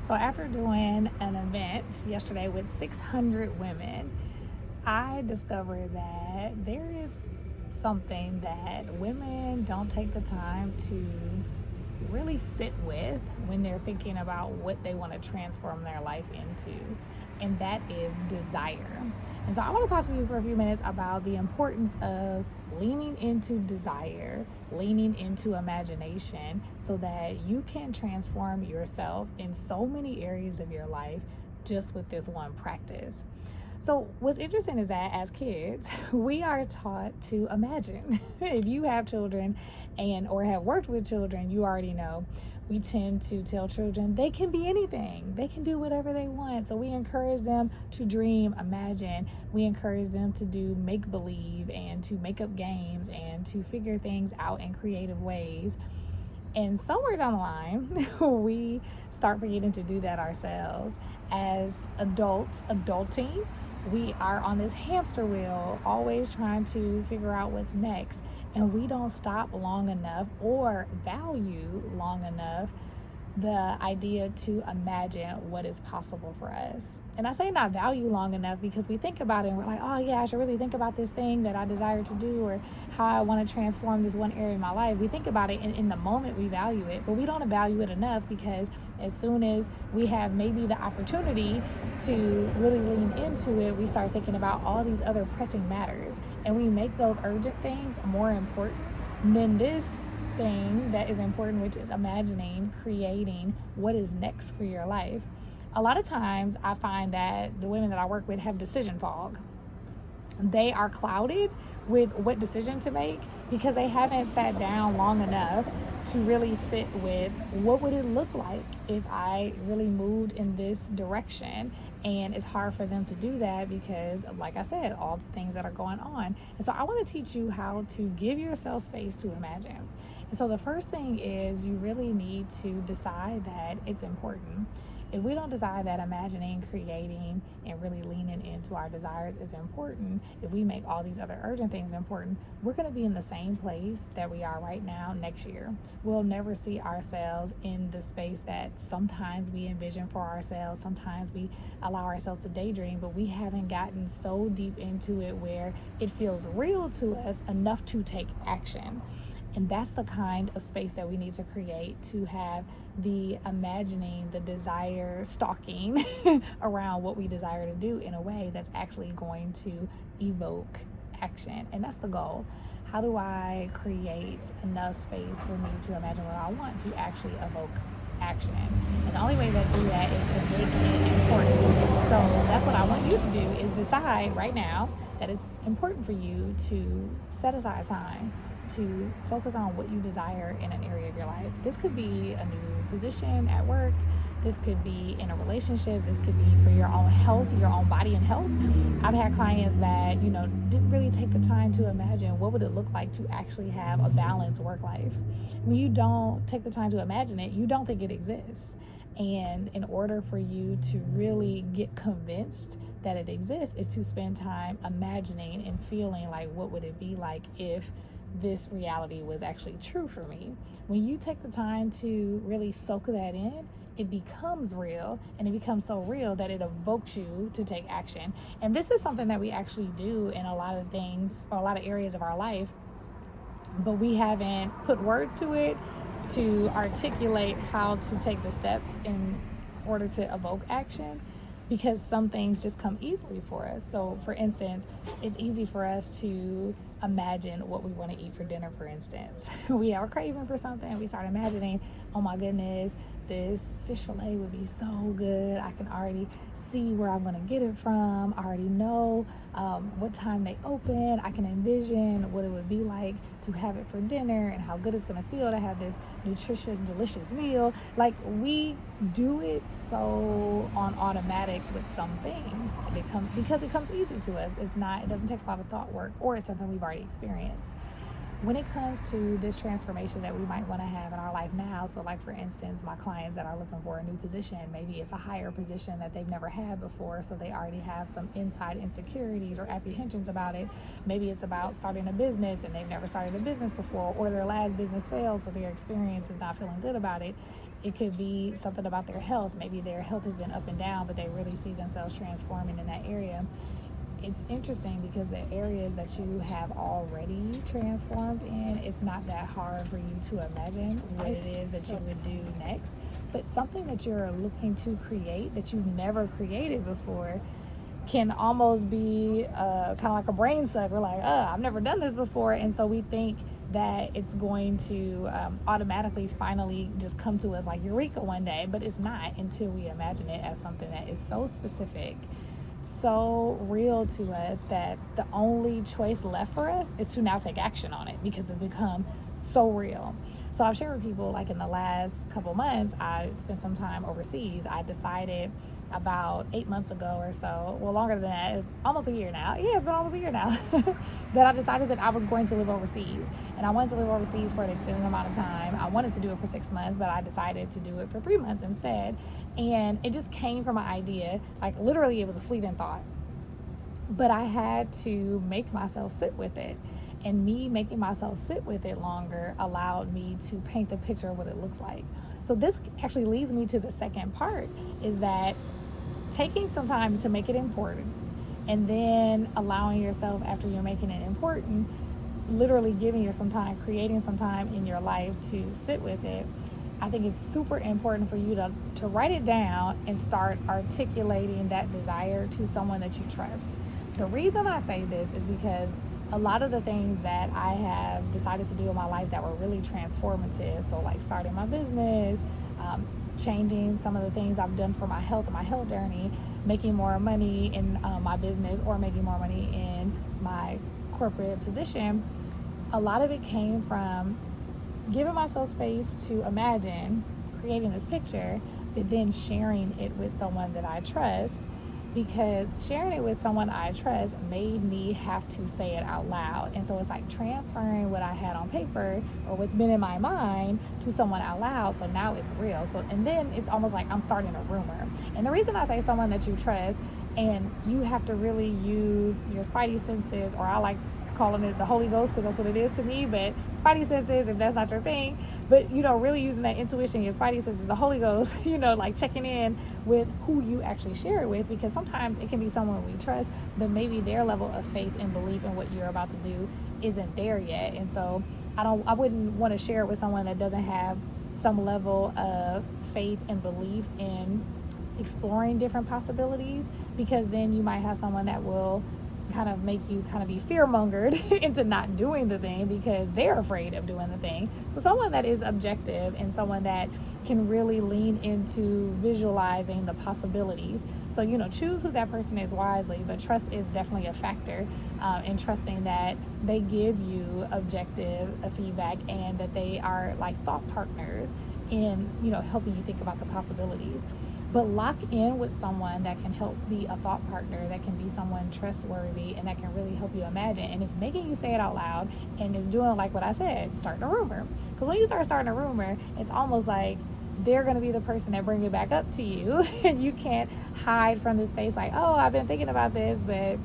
So after doing an event yesterday with 600 women, I discovered that there is something that women don't take the time to really sit with when they're thinking about what they want to transform their life into, and that is desire. And so I want to talk to you for a few minutes about the importance of leaning into desire, leaning into imagination, so that you can transform yourself in so many areas of your life just with this one practice. So what's interesting is that as kids, we are taught to imagine. If you have children and or have worked with children, you already know we tend to tell children they can be anything. They can do whatever they want. So we encourage them to dream, imagine. We encourage them to do make believe and to make up games and to figure things out in creative ways. And somewhere down the line, we start forgetting to do that ourselves. As adults, adulting, we are on this hamster wheel, always trying to figure out what's next. And we don't stop long enough or value long enough the idea to imagine what is possible for us. And I say not value long enough because we think about it and we're like, oh yeah, I should really think about this thing that I desire to do or how I want to transform this one area of my life. We think about it and in the moment we value it, but we don't value it enough because as soon as we have maybe the opportunity to really lean into it, we start thinking about all these other pressing matters and we make those urgent things more important than this thing that is important, which is imagining, creating what is next for your life. A lot of times I find that the women that I work with have decision fog. They are clouded with what decision to make because they haven't sat down long enough to really sit with what would it look like if I really moved in this direction. And it's hard for them to do that because, like I said, all the things that are going on. And so I want to teach you how to give yourself space to imagine. And so the first thing is you really need to decide that it's important. If we don't decide that imagining, creating, and really leaning into our desires is important, if we make all these other urgent things important, we're going to be in the same place that we are right now next year. We'll never see ourselves in the space that sometimes we envision for ourselves. Sometimes we allow ourselves to daydream, but we haven't gotten so deep into it where it feels real to us enough to take action. And that's the kind of space that we need to create to have the imagining, the desire stalking around what we desire to do in a way that's actually going to evoke action. And that's the goal. How do I create enough space for me to imagine what I want to actually evoke action? And the only way to do that is to make it important. So that's what I want you to do is decide right now that it's important for you to set aside time to focus on what you desire in an area of your life. This could be a new position at work. This could be in a relationship. This could be for your own health, your own body and health. I've had clients that, didn't really take the time to imagine what would it look like to actually have a balanced work life. When you don't take the time to imagine it, you don't think it exists. And in order for you to really get convinced that it exists is to spend time imagining and feeling like what would it be like if this reality was actually true for me. When you take the time to really soak that in, it becomes real, and it becomes so real that it evokes you to take action. And this is something that we actually do in a lot of things or a lot of areas of our life, but we haven't put words to it to articulate how to take the steps in order to evoke action, because some things just come easily for us. So for instance, it's easy for us to imagine what we want to eat for dinner, for instance. We have a craving for something, we start imagining, oh my goodness, this fish fillet would be so good. I can already see where I'm going to get it from. I already know what time they open. I can envision what it would be like to have it for dinner and how good it's going to feel to have this nutritious, delicious meal. Like, we do it so on automatic with some things because it comes easy to us. It doesn't take a lot of thought work, or it's something we've already experienced. When it comes to this transformation that we might want to have in our life now, so like for instance, my clients that are looking for a new position, maybe it's a higher position that they've never had before, so they already have some inside insecurities or apprehensions about it. Maybe it's about starting a business and they've never started a business before, or their last business failed, so their experience is not feeling good about it. It could be something about their health. Maybe their health has been up and down, but they really see themselves transforming in that area. It's interesting because the areas that you have already transformed in, it's not that hard for you to imagine what it is that you would do next. But something that you're looking to create that you've never created before can almost be kind of like a brain suck. We're like, I've never done this before. And so we think that it's going to automatically finally just come to us like eureka one day, but it's not until we imagine it as something that is so specific, so real to us, that the only choice left for us is to now take action on it because it's become so real. So I've shared with people, like in the last couple months, I spent some time overseas. I decided about 8 months ago or so, well, longer than that, it's almost a year now. Yeah, it's been almost a year now that I decided that I was going to live overseas. And I wanted to live overseas for an extended amount of time. I wanted to do it for 6 months, but I decided to do it for 3 months instead. And it just came from an idea, like literally it was a fleeting thought. But I had to make myself sit with it. And me making myself sit with it longer allowed me to paint the picture of what it looks like. So this actually leads me to the second part, is that taking some time to make it important, and then allowing yourself, after you're making it important, literally giving you some time, creating some time in your life to sit with it. I think it's super important for you to write it down and start articulating that desire to someone that you trust. The reason I say this is because a lot of the things that I have decided to do in my life that were really transformative, so like starting my business, changing some of the things I've done for my health and my health journey, making more money in my business or making more money in my corporate position, a lot of it came from giving myself space to imagine creating this picture, but then sharing it with someone that I trust, because sharing it with someone I trust made me have to say it out loud. And so it's like transferring what I had on paper or what's been in my mind to someone out loud. So now it's real. So, and then it's almost like I'm starting a rumor. And the reason I say someone that you trust, and you have to really use your spidey senses, or I like calling it the Holy Ghost because that's what it is to me, but spidey senses, if that's not your thing, but really using that intuition, your spidey senses, the Holy Ghost, like checking in with who you actually share it with, because sometimes it can be someone we trust, but maybe their level of faith and belief in what you're about to do isn't there yet. And so I wouldn't want to share it with someone that doesn't have some level of faith and belief in exploring different possibilities, because then you might have someone that will kind of make you kind of be fear-mongered into not doing the thing because they're afraid of doing the thing. So someone that is objective and someone that can really lean into visualizing the possibilities. So, choose who that person is wisely, but trust is definitely a factor in trusting that they give you objective feedback and that they are like thought partners in, helping you think about the possibilities. But lock in with someone that can help be a thought partner, that can be someone trustworthy, and that can really help you imagine. And it's making you say it out loud, and it's doing like what I said, starting a rumor. Because when you start starting a rumor, it's almost like they're going to be the person that bring it back up to you. And you can't hide from this space like, oh, I've been thinking about this, but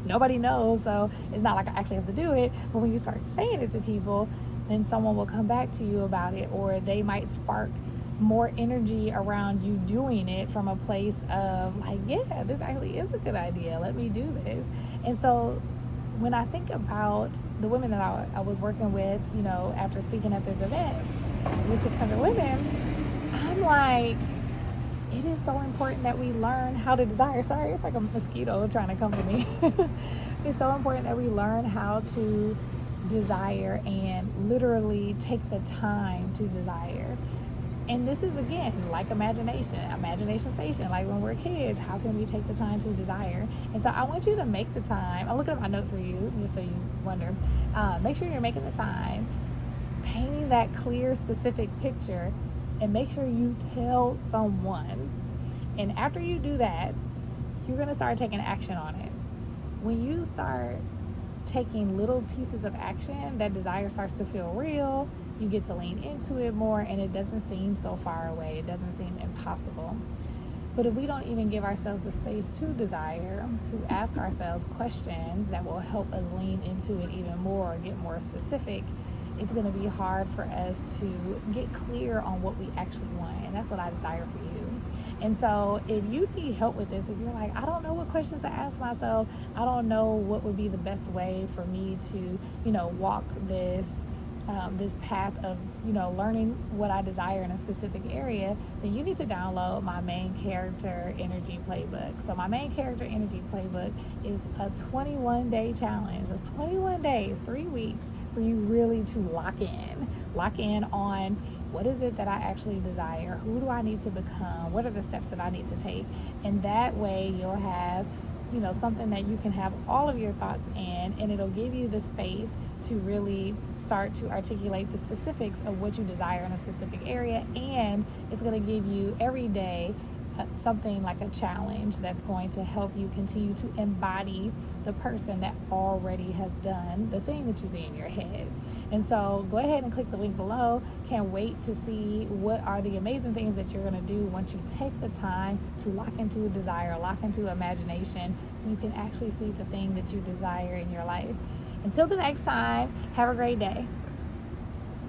nobody knows. So it's not like I actually have to do it. But when you start saying it to people, then someone will come back to you about it, or they might spark more energy around you doing it from a place of like, yeah, this actually is a good idea, let me do this. And so when I think about the women that I was working with, after speaking at this event with 600 women, I'm like, it is so important that we learn how to desire. Sorry, it's like a mosquito trying to come to me. It's so important that we learn how to desire and literally take the time to desire. And this is, again, like imagination station. Like when we're kids, how can we take the time to desire? And so I want you to make the time. I'm looking at my notes for you, just so you wonder. Make sure you're making the time, painting that clear, specific picture, and make sure you tell someone. And after you do that, you're going to start taking action on it. When you start taking little pieces of action, that desire starts to feel real. You get to lean into it more, and it doesn't seem so far away. It doesn't seem impossible. But if we don't even give ourselves the space to desire, to ask ourselves questions that will help us lean into it even more, get more specific, it's going to be hard for us to get clear on what we actually want. And that's what I desire for you. And so if you need help with this, if you're like, I don't know what questions to ask myself, I don't know what would be the best way for me to, walk this path of learning what I desire in a specific area, then you need to download my main character energy playbook. So my main character energy playbook is a 21-day challenge. It's 21 days, 3 weeks for you really to lock in on what is it that I actually desire, who do I need to become, what are the steps that I need to take. And that way you'll have something that you can have all of your thoughts in, and it'll give you the space to really start to articulate the specifics of what you desire in a specific area. And it's going to give you every day something like a challenge that's going to help you continue to embody the person that already has done the thing that you see in your head. And so go ahead and click the link below. Can't wait to see what are the amazing things that you're going to do once you take the time to lock into a desire, lock into imagination, so you can actually see the thing that you desire in your life. Until the next time, have a great day.